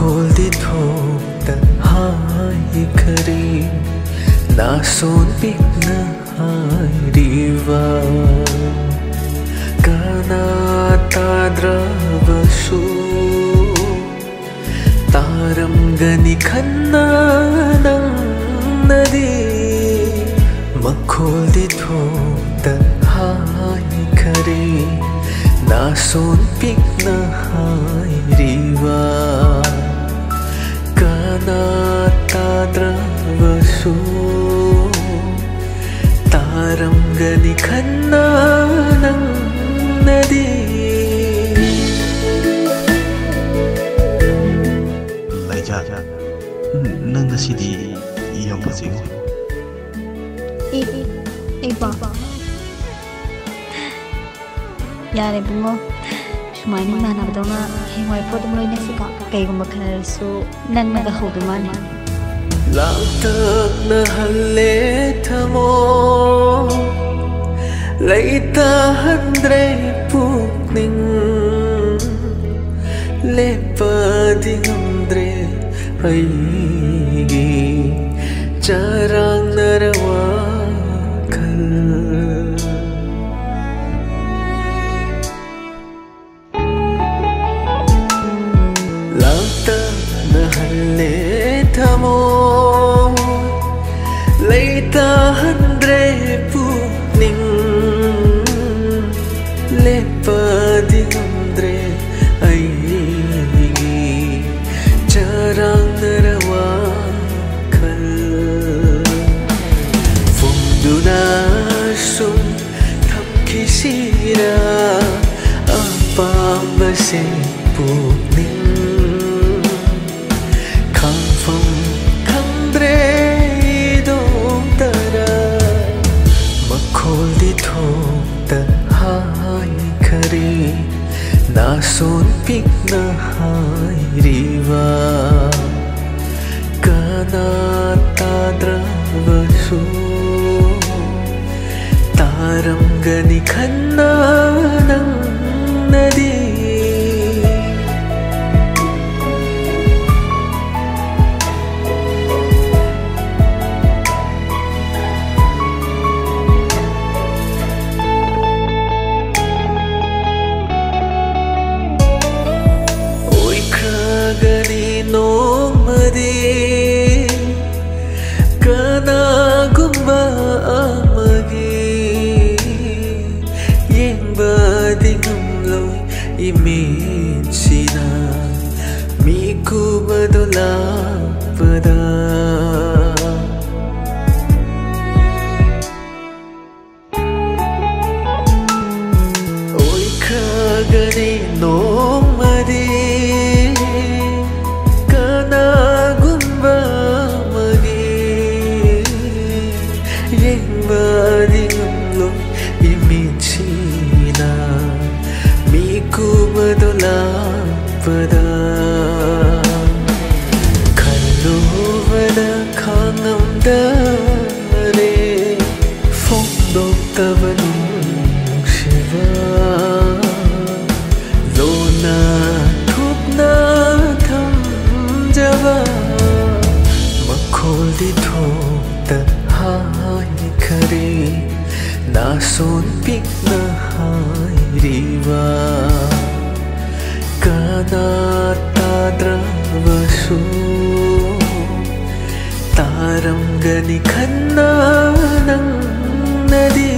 makhol di thok ta hai khari na son pik na hai riva kana ta dravasu taram gani khanna nang nadi makhol di thok ta hai khari na son pik na hai riva kana ta dravasu taram gani khanna nang nadi laija nang ngasidi iyam phasingo ba yare bungo shumani mana badona hingwai podum loina sika kaigumba khanarsu nang naga hodumani lautak na halle thamo laita handre pukning lepa dingandre aigi jarang narawa thamo leita handre pukning lepa dingandre aigi jarang narawa khal fumduna sum thamkisira apamba se pukning makhol di thok ta hai khari na son pik na hai riva kana ta dravasu taram gani khanna nang nadi kana gumba amagi yengba dingam loi imin sina miku badola pada oi khagani no madi kana gumba badingam lo imichina miku badola pada kalluvada khangam dare fongdok tabanung shiva lona thupna tham java makhol di thok ta hai khari na son pik na hai riva kana ta dravasu taram gani khanna nang nadi